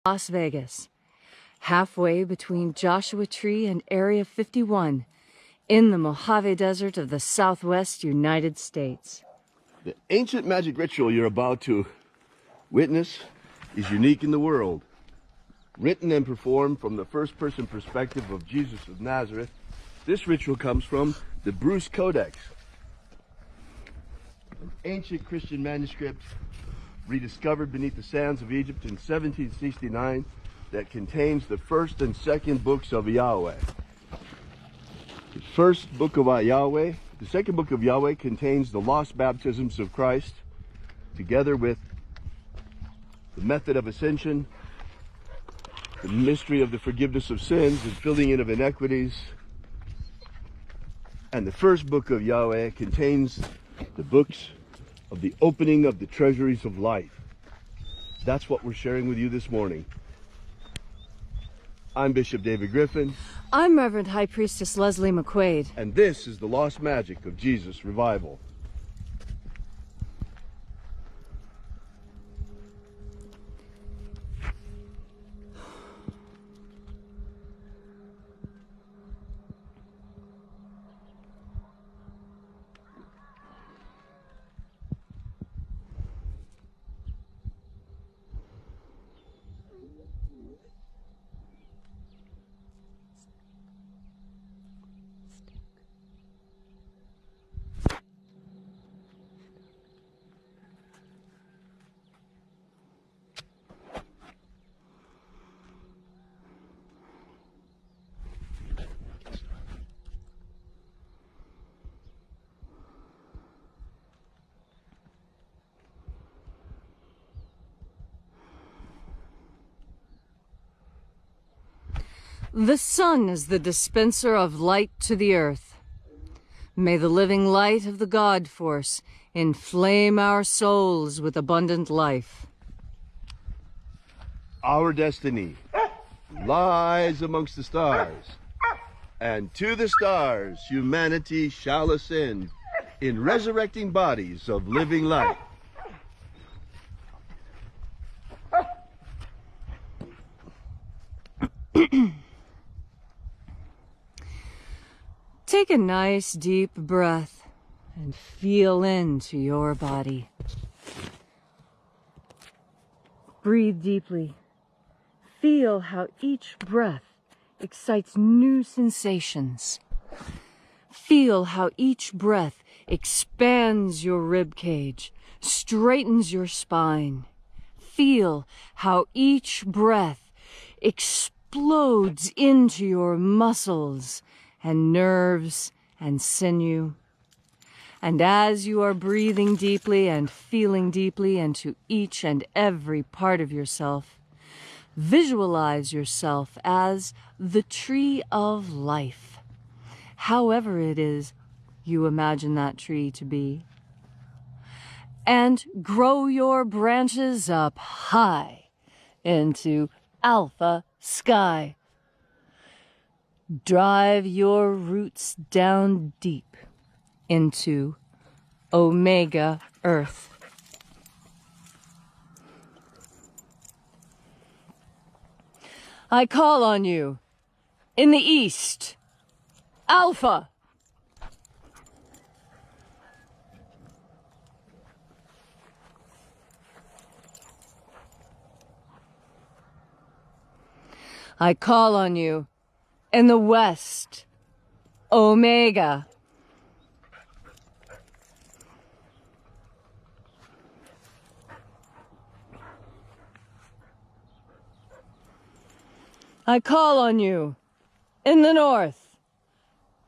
Las Vegas, halfway between Joshua Tree and Area 51, in the Mojave Desert of the Southwest United States. The ancient magic ritual you're about to witness is unique in the world. Written and performed from the first-person perspective of Jesus of Nazareth, this ritual comes from the Bruce Codex, an ancient Christian manuscript rediscovered beneath the sands of Egypt in 1769 that contains the first and second books of Yahweh. The first book of Yahweh, the second book of Yahweh contains the lost baptisms of Christ, together with the method of ascension, the mystery of the forgiveness of sins and filling in of iniquities. And the first book of Yahweh contains the books of the opening of the treasuries of life. That's what we're sharing with you this morning. I'm Bishop David Griffin. I'm Reverend High Priestess Leslie McQuade. And this is the Lost Magic of Jesus Revival. The sun is the dispenser of light to the earth. May the living light of the God Force inflame our souls with abundant life. Our destiny lies amongst the stars, and to the stars humanity shall ascend in resurrecting bodies of living light. Take a nice deep breath and feel into your body. Breathe deeply. Feel how each breath excites new sensations. Feel how each breath expands your rib cage, straightens your spine. Feel how each breath explodes into your muscles and nerves and sinew. And as you are breathing deeply and feeling deeply into each and every part of yourself, visualize yourself as the tree of life, however it is you imagine that tree to be. And grow your branches up high into Alpha Sky. Drive your roots down deep into Omega Earth. I call on you in the east, Alpha. I call on you in the west, Omega. I call on you in the north,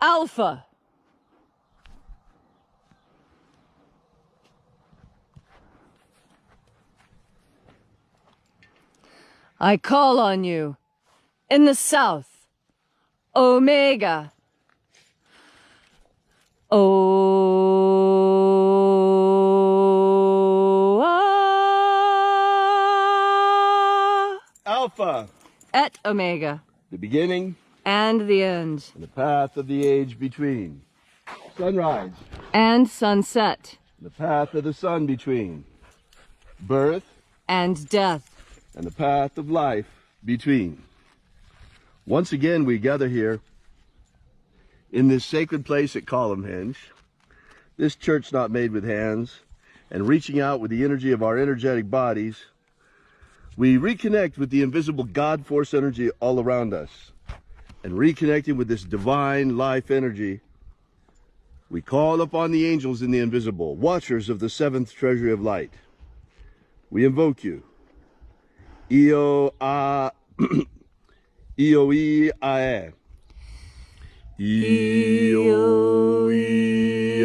Alpha. I call on you in the south, Omega. Alpha. Et Omega. The beginning. And the end. And the path of the age between. Sunrise. And sunset. The path of the sun between. Birth. And death. and the path of life between. Once again, we gather here in this sacred place at Columnhenge, this church not made with hands, and reaching out with the energy of our energetic bodies, we reconnect with the invisible God force energy all around us. And reconnecting with this divine life energy, we call upon the angels in the invisible, watchers of the seventh treasury of light. We invoke you. Io a Io I ae. Io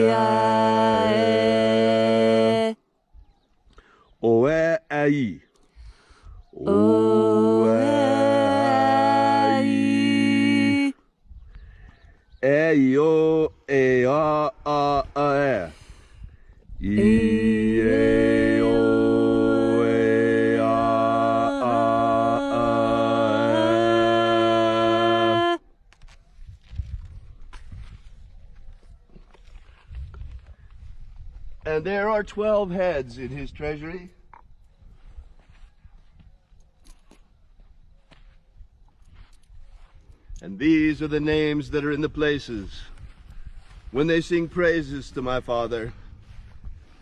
I ae. Oe ai. Oe ai. E o e a e. E o e a. And there are 12 heads in his treasury. And these are the names that are in the places when they sing praises to my Father,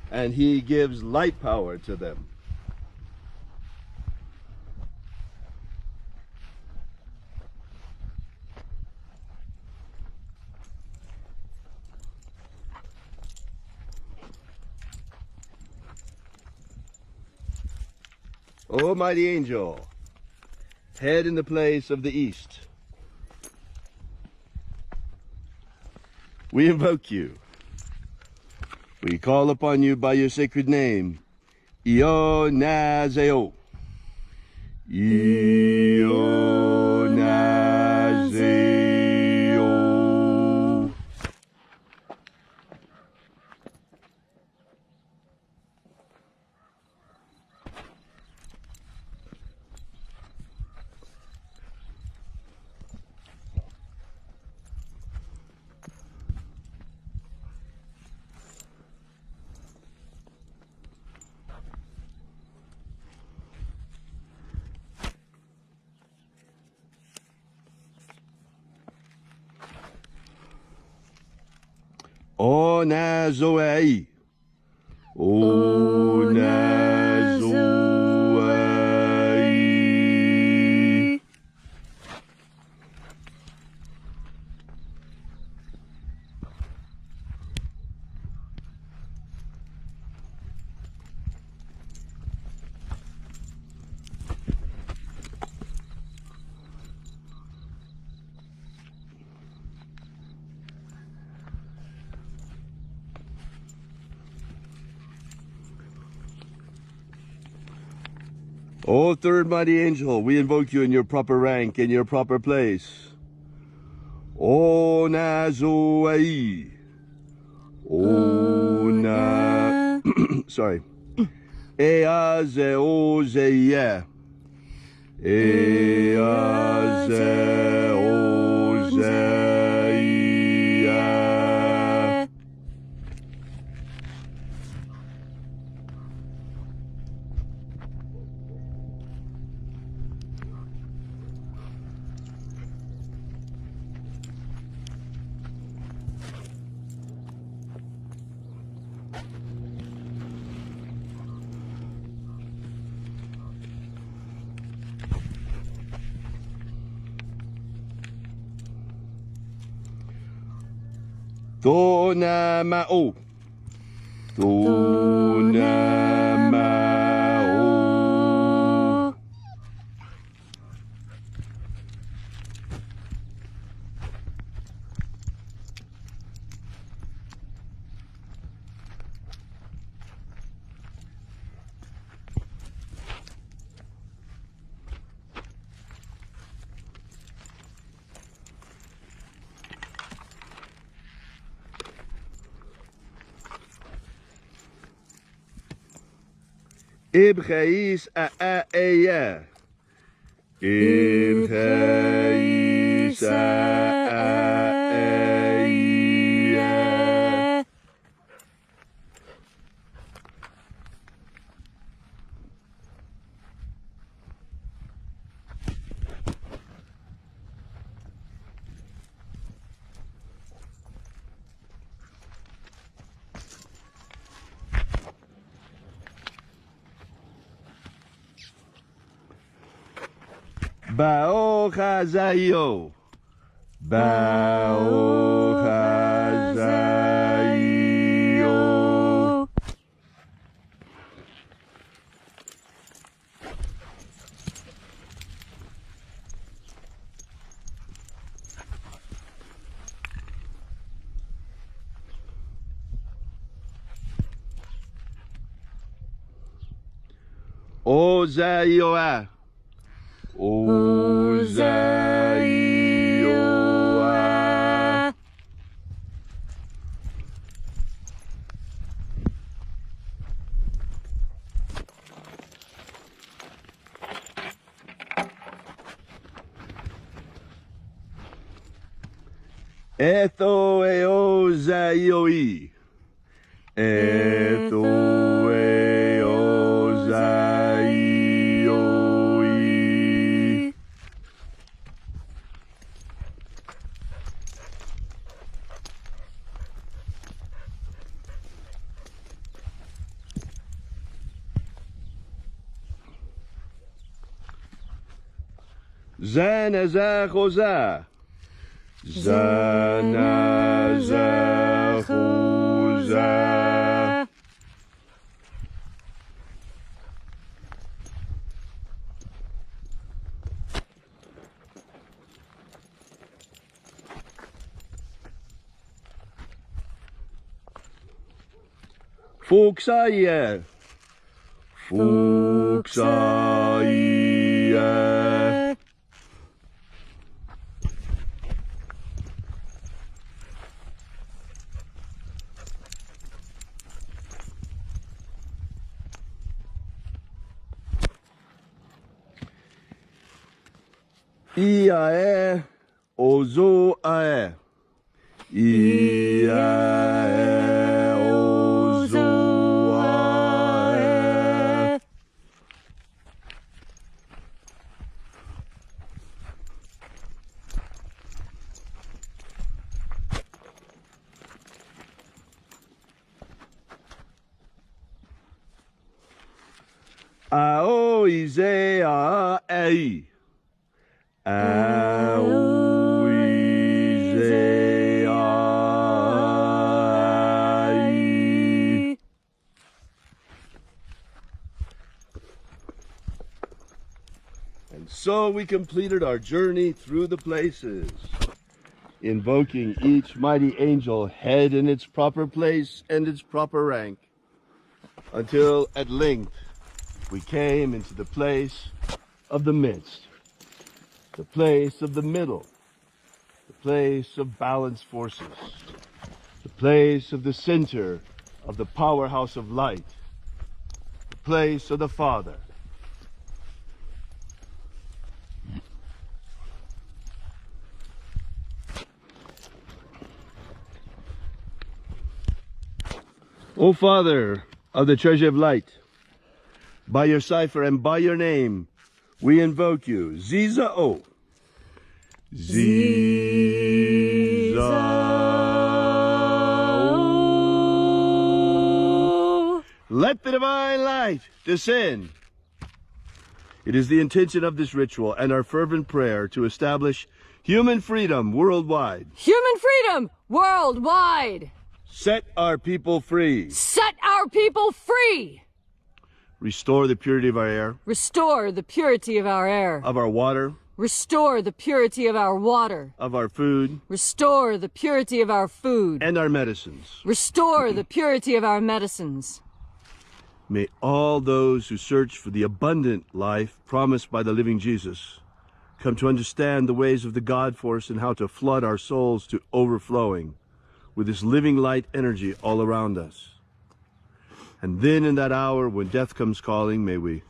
and he gives light power to them. O mighty angel, head in the place of the east, we invoke you. We call upon you by your sacred name, Io Nazeo. Io Nazeo. O Nazoei. O Nazoei. O third mighty angel, we invoke you in your proper rank, in your proper place. O Nazoei. O na... Sorry. Ea zeo zeia. Ea zeo zeia. Tona ma'o. Tona ma'o. Ibgeis a eya. Ibgeis a eya. Baruch Hazayo. Baruch Hazayo. Ozayoah. Ozayoah. Etho eozayoi. Etho eozayoi. Zanazachoza. Zanazachoza. Fuxaye. Fuxaye. Iae ozoae. Iae ozoae. Aoizea ei. Aoizea. And so we completed our journey through the places, invoking each mighty angel head in its proper place and its proper rank, until at length we came into the place of the midst, the place of the middle, the place of balanced forces, the place of the center of the powerhouse of light, the place of the Father. O Father of the treasure of light, by your cipher and by your name, we invoke you. Ziza'o. Ziza'o. Let the divine light descend. It is the intention of this ritual and our fervent prayer to establish human freedom worldwide. Human freedom worldwide. Set our people free. Set our people free. Restore the purity of our air. Restore the purity of our air. Of our water. Restore the purity of our water. Of our food. Restore the purity of our food. And our medicines. Restore the purity of our medicines. May all those who search for the abundant life promised by the living Jesus come to understand the ways of the God force and how to flood our souls to overflowing with this living light energy all around us. And then in that hour when death comes calling, may we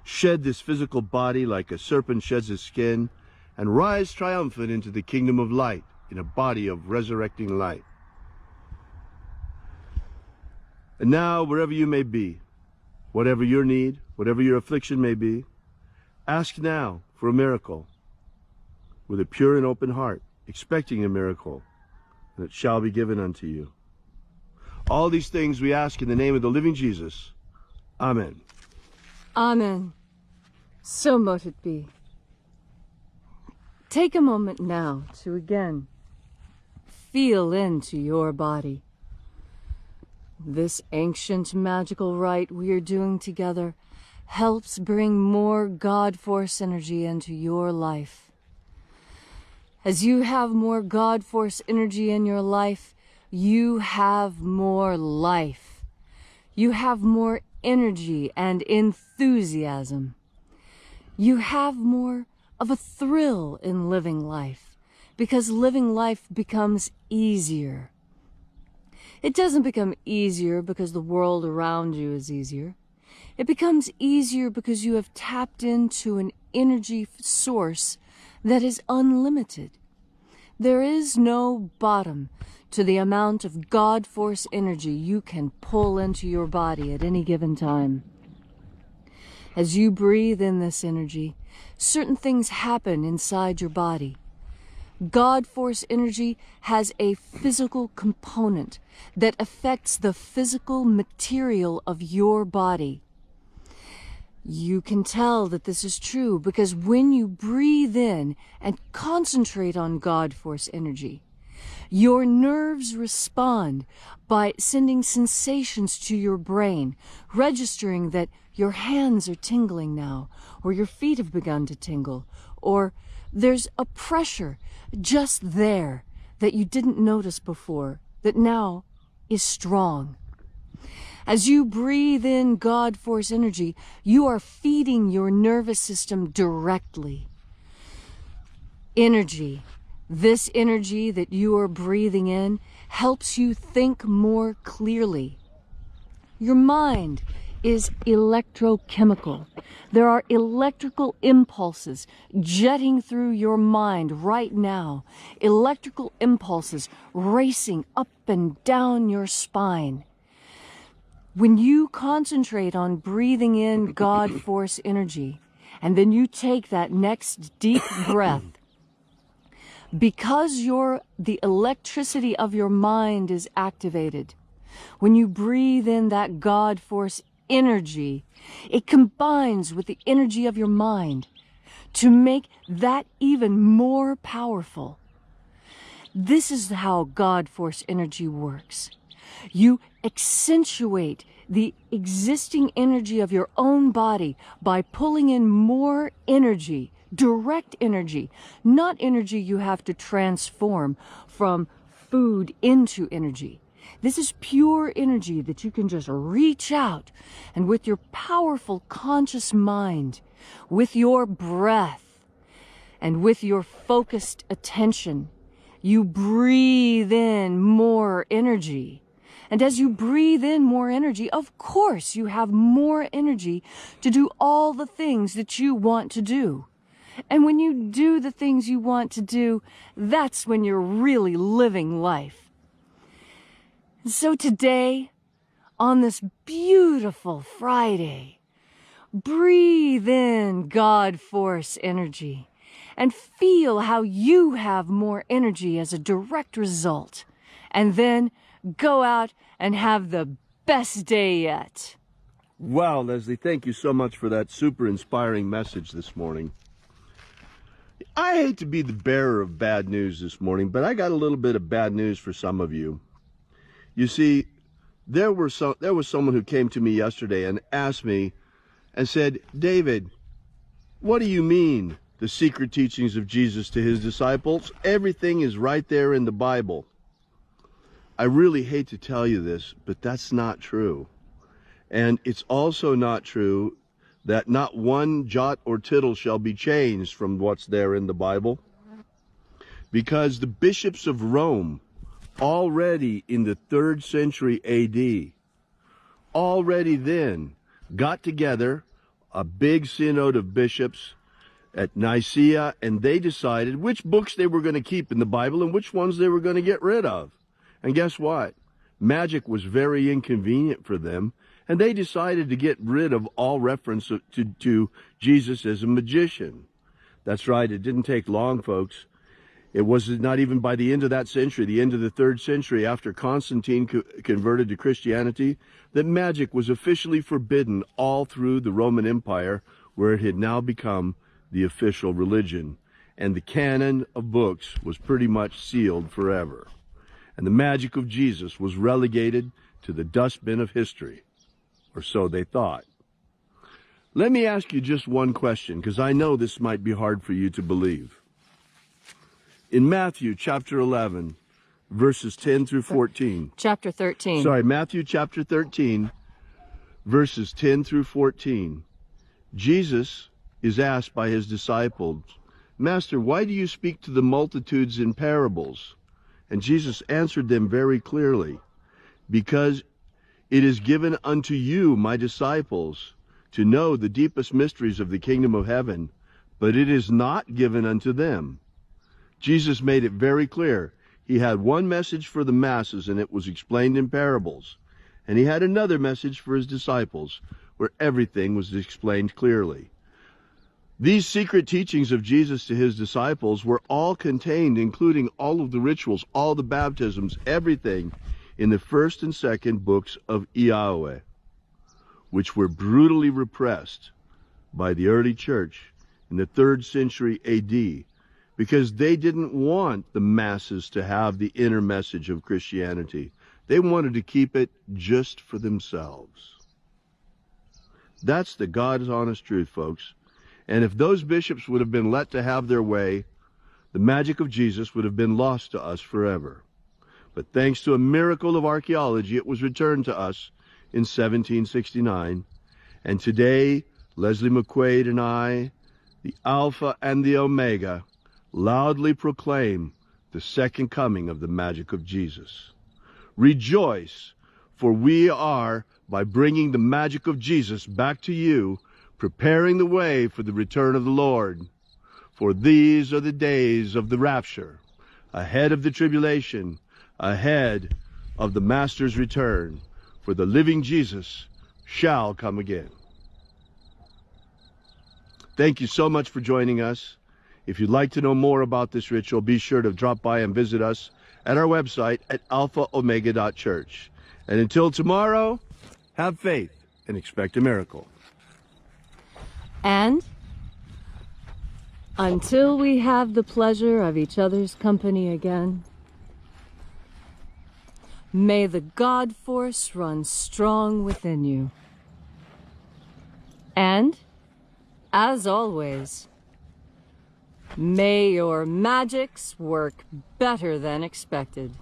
shed this physical body like a serpent sheds his skin and rise triumphant into the kingdom of light in a body of resurrecting light. And now, wherever you may be, whatever your need, whatever your affliction may be, ask now for a miracle with a pure and open heart, expecting a miracle, and it shall be given unto you. All these things we ask in the name of the living Jesus. Amen. Amen. So mote it be. Take a moment now to again feel into your body. This ancient magical rite we are doing together helps bring more God Force energy into your life. As you have more God Force energy in your life, you have more life. You have more energy and enthusiasm. You have more of a thrill in living life, because living life becomes easier. It doesn't become easier because the world around you is easier. It becomes easier because you have tapped into an energy source that is unlimited. There is no bottom to the amount of God Force energy you can pull into your body at any given time. As you breathe in this energy, certain things happen inside your body. God Force energy has a physical component that affects the physical material of your body. You can tell that this is true because when you breathe in and concentrate on God Force energy, your nerves respond by sending sensations to your brain, registering that your hands are tingling now, or your feet have begun to tingle, or there's a pressure just there that you didn't notice before, that now is strong. As you breathe in God Force energy, you are feeding your nervous system directly. Energy. This energy that you are breathing in helps you think more clearly. Your mind is electrochemical. There are electrical impulses jetting through your mind right now. Electrical impulses racing up and down your spine. When you concentrate on breathing in God Force energy, and then you take that next deep breath, because the electricity of your mind is activated, when you breathe in that God Force energy, it combines with the energy of your mind to make that even more powerful. This is how God Force energy works. You accentuate the existing energy of your own body by pulling in more energy, direct energy, not energy you have to transform from food into energy. This is pure energy that you can just reach out, and with your powerful conscious mind, with your breath, and with your focused attention, you breathe in more energy. And as you breathe in more energy, of course you have more energy to do all the things that you want to do. And when you do the things you want to do, that's when you're really living life. So today, on this beautiful Friday, breathe in God Force energy and feel how you have more energy as a direct result. And then go out and have the best day yet. Wow, Leslie, thank you so much for that super inspiring message this morning. I hate to be the bearer of bad news this morning, but I got a little bit of bad news for some of you. You see, there was someone who came to me yesterday and asked me and said, David, what do you mean, the secret teachings of Jesus to his disciples? Everything is right there in the Bible. I really hate to tell you this, but that's not true. And it's also not true that not one jot or tittle shall be changed from what's there in the Bible, because the bishops of Rome, already in the 3rd century AD, already then got together a big synod of bishops at Nicaea, and they decided which books they were going to keep in the Bible and which ones they were going to get rid of. And guess what? Magic was very inconvenient for them, and they decided to get rid of all reference to Jesus as a magician. That's right, it didn't take long, folks. It was not even by the end of that century, the end of the 3rd century, after Constantine converted to Christianity, that magic was officially forbidden all through the Roman Empire, where it had now become the official religion. and the canon of books was pretty much sealed forever. And the magic of Jesus was relegated to the dustbin of history, or so they thought. Let me ask you just one question, because I know this might be hard for you to believe. In Matthew chapter 11, verses 10 through 14. Chapter 13. Sorry, Matthew chapter 13, verses 10 through 14. Jesus is asked by his disciples, "Master, why do you speak to the multitudes in parables?" And Jesus answered them very clearly, "Because it is given unto you, my disciples, to know the deepest mysteries of the kingdom of heaven, but it is not given unto them." Jesus made it very clear. He had one message for the masses, and it was explained in parables. And he had another message for his disciples, where everything was explained clearly. These secret teachings of Jesus to his disciples were all contained, including all of the rituals, all the baptisms, everything, in the first and second books of Yahweh, which were brutally repressed by the early church in the 3rd century AD, because they didn't want the masses to have the inner message of Christianity. They wanted to keep it just for themselves. That's the God's honest truth, folks. And if those bishops would have been let to have their way, the magic of Jesus would have been lost to us forever. But thanks to a miracle of archaeology, it was returned to us in 1769. And today, Leslie McQuade and I, the Alpha and the Omega, loudly proclaim the second coming of the magic of Jesus. Rejoice, for we are, by bringing the magic of Jesus back to you, preparing the way for the return of the Lord. For these are the days of the rapture, ahead of the tribulation, ahead of the Master's return, for the living Jesus shall come again. Thank you so much for joining us. If you'd like to know more about this ritual, be sure to drop by and visit us at our website at alphaomega.church. And until tomorrow, have faith and expect a miracle. And until we have the pleasure of each other's company again, may the God force run strong within you. And, as always, may your magics work better than expected.